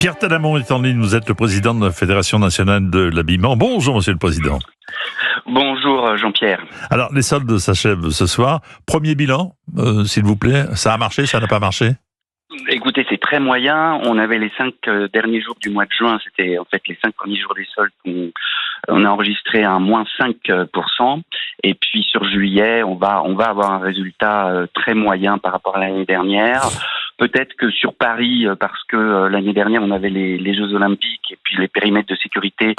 Pierre Talamon est en ligne, vous êtes le président de la Fédération nationale de l'habillement. Bonjour Monsieur le Président. Bonjour Jean-Pierre. Alors les soldes s'achèvent ce soir. Premier bilan, s'il vous plaît. Ça a marché, ça n'a pas marché? Écoutez, c'est très moyen. On avait les 5 derniers jours du mois de juin, c'était en fait les 5 premiers jours des soldes. On a enregistré un moins 5%. Et puis sur juillet, on va avoir un résultat très moyen par rapport à l'année dernière. Peut-être que sur Paris, parce que l'année dernière on avait les Jeux Olympiques et puis les périmètres de sécurité,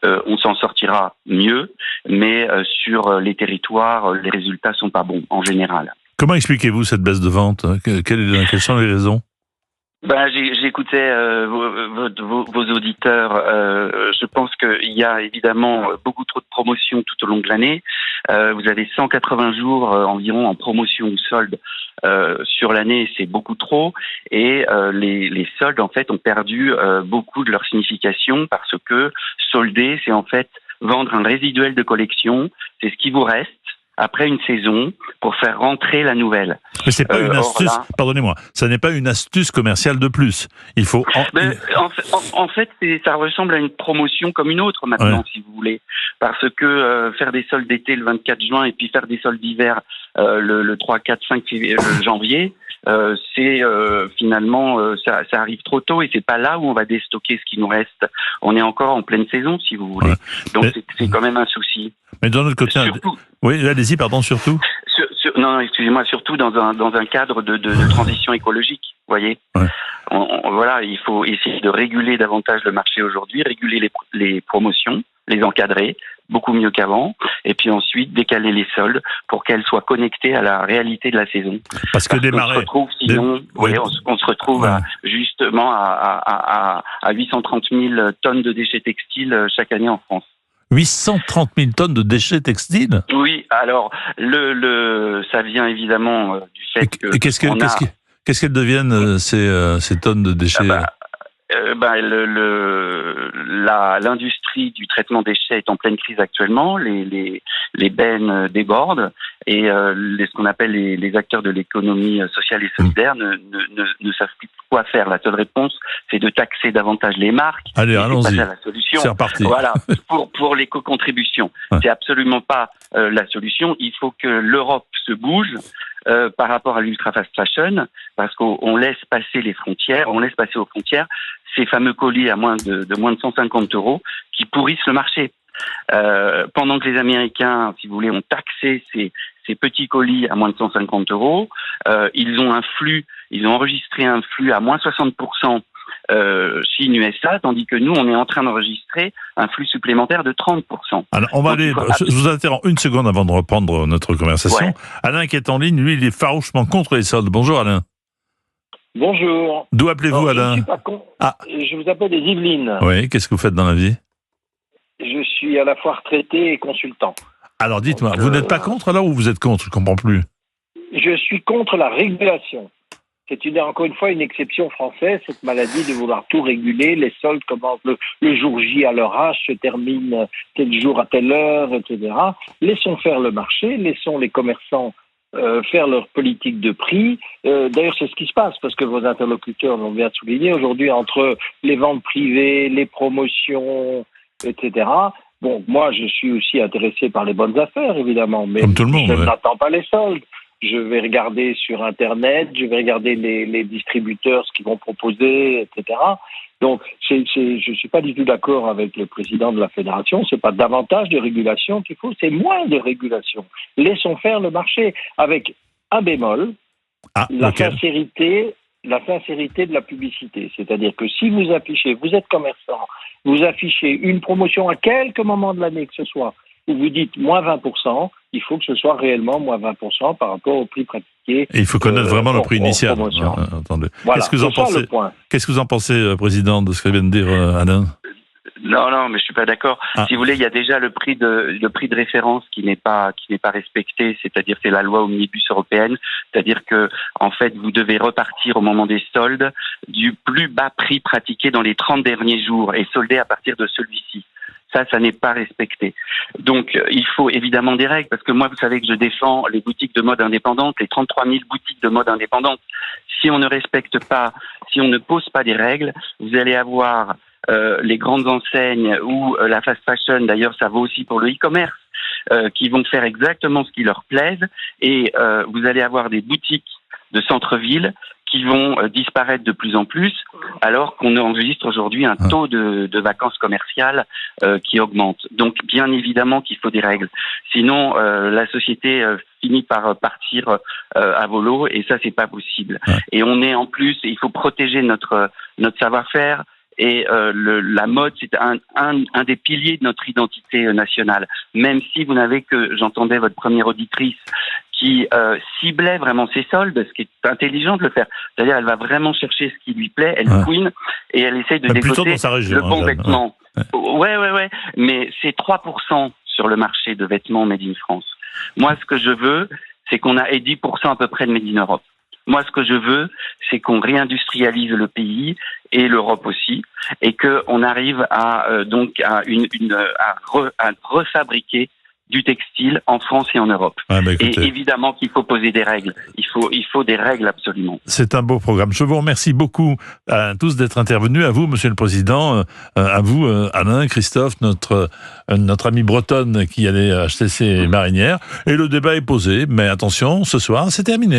on s'en sortira mieux. Mais sur les territoires, les résultats sont pas bons en général. Comment expliquez-vous cette baisse de vente? Quelles sont les raisons? J'écoutais vos auditeurs. Je pense qu'il y a évidemment beaucoup trop de promotions tout au long de l'année. Vous avez 180 jours environ en promotion ou solde sur l'année, c'est beaucoup trop. Et les soldes en fait ont perdu beaucoup de leur signification parce que solder, c'est en fait vendre un résiduel de collection. C'est ce qui vous reste après une saison, pour faire rentrer la nouvelle. Mais c'est pas une astuce, pardonnez-moi, ça n'est pas une astuce commerciale de plus. Il faut... En fait, ça ressemble à une promotion comme une autre maintenant, si vous voulez. Parce que faire des soldes d'été le 24 juin et puis faire des soldes d'hiver le 3, 4, 5 janvier, c'est finalement, ça arrive trop tôt et c'est pas là où on va déstocker ce qui nous reste. On est encore en pleine saison, si vous voulez. Donc c'est quand même un souci. Mais d'un autre côté... Surtout, oui, allez-y, pardon, surtout. Non, excusez-moi, surtout dans un cadre de transition écologique, vous voyez. Voilà, il faut essayer de réguler davantage le marché aujourd'hui, réguler les promotions, les encadrer, beaucoup mieux qu'avant, et puis ensuite décaler les soldes pour qu'elles soient connectées à la réalité de la saison. Parce que des marais... on se retrouve justement à 830 000 tonnes de déchets textiles chaque année en France. 830 000 tonnes de déchets textiles? Oui, alors ça vient évidemment du fait que... Qu'est-ce qu'elles deviennent ces tonnes de déchets? L'industrie du traitement des déchets est en pleine crise actuellement. Les bennes débordent et ce qu'on appelle les acteurs de l'économie sociale et solidaire ne savent plus quoi faire. La seule réponse, c'est de taxer davantage les marques. Allez, allons-y. C'est la solution. C'est reparti. Voilà, pour l'éco-contribution. C'est absolument pas la solution. Il faut que l'Europe se bouge par rapport à l'ultra fast fashion, parce qu'on laisse passer les frontières, on laisse passer aux frontières ces fameux colis à moins de 150 € qui pourrissent le marché. Pendant que les Américains, si vous voulez, ont taxé ces petits colis à moins de 150 €, ils ont enregistré un flux à moins 60% Chine USA, tandis que nous, on est en train d'enregistrer un flux supplémentaire de 30%. Alors, on va je vous interromps une seconde avant de reprendre notre conversation. Ouais. Alain qui est en ligne, lui, il est farouchement contre les soldes. Bonjour Alain. Bonjour. D'où appelez-vous Alain? Je ne suis pas con. Je vous appelle des Yvelines. Oui, qu'est-ce que vous faites dans la vie? Je suis à la fois retraité et consultant. Alors dites-moi, vous n'êtes pas contre alors ou vous êtes contre? Je ne comprends plus. Je suis contre la régulation. C'est encore une fois une exception française, cette maladie de vouloir tout réguler. Les soldes commencent le jour J à leur âge, se terminent tel jour à telle heure, etc. Laissons faire le marché, laissons les commerçants faire leur politique de prix. D'ailleurs, c'est ce qui se passe, parce que vos interlocuteurs l'ont bien souligné. Aujourd'hui, entre les ventes privées, les promotions, etc., bon, moi, je suis aussi intéressé par les bonnes affaires, évidemment, mais comme tout le monde, je n'attends pas les soldes. Je vais regarder sur Internet, je vais regarder les distributeurs, ce qu'ils vont proposer, etc. Donc, je ne suis pas du tout d'accord avec le président de la Fédération. C'est pas davantage de régulation qu'il faut, c'est moins de régulation. Laissons faire le marché avec un bémol, la sincérité de la publicité. C'est-à-dire que si vous affichez, vous êtes commerçant, vous affichez une promotion à quelque moment de l'année que ce soit, où vous dites moins 20%, il faut que ce soit réellement moins 20% par rapport au prix pratiqué. Et il faut connaître vraiment le prix initial. Attendez. Voilà, Qu'est-ce que vous en pensez, Président, de ce que vient de dire Alain? Non, mais je suis pas d'accord. Si vous voulez, il y a déjà le prix de référence qui n'est pas respecté, c'est-à-dire c'est la loi omnibus européenne, c'est-à-dire que en fait vous devez repartir au moment des soldes du plus bas prix pratiqué dans les 30 derniers jours et solder à partir de celui-ci. Ça n'est pas respecté. Donc, il faut évidemment des règles, parce que moi, vous savez que je défends les boutiques de mode indépendantes, les 33 000 boutiques de mode indépendantes. Si on ne respecte pas, si on ne pose pas des règles, vous allez avoir les grandes enseignes ou la fast fashion, d'ailleurs ça vaut aussi pour le e-commerce, qui vont faire exactement ce qui leur plaise, et vous allez avoir des boutiques de centre-ville qui vont disparaître de plus en plus, alors qu'on enregistre aujourd'hui un taux de vacances commerciales qui augmente. Donc, bien évidemment qu'il faut des règles. Sinon, la société finit par partir à volo, et ça, c'est pas possible. Et on est en plus, il faut protéger notre savoir-faire. Et la mode, c'est un des piliers de notre identité nationale. Même si vous n'avez que, j'entendais votre première auditrice, qui ciblait vraiment ses soldes, ce qui est intelligent de le faire. C'est-à-dire, elle va vraiment chercher ce qui lui plaît, elle fouine, et elle essaye de décoter le bon vêtement. Ouais. Mais c'est 3% sur le marché de vêtements Made in France. Moi, ce que je veux, c'est qu'on a 10% à peu près de Made in Europe. Moi, ce que je veux, c'est qu'on réindustrialise le pays et l'Europe aussi, et qu'on arrive à refabriquer du textile en France et en Europe. Et évidemment qu'il faut poser des règles. Il faut des règles absolument. C'est un beau programme. Je vous remercie beaucoup à tous d'être intervenus. À vous, Monsieur le Président, à vous, Alain, Christophe, notre amie bretonne qui allait acheter ses marinières. Et le débat est posé. Mais attention, ce soir, c'est terminé.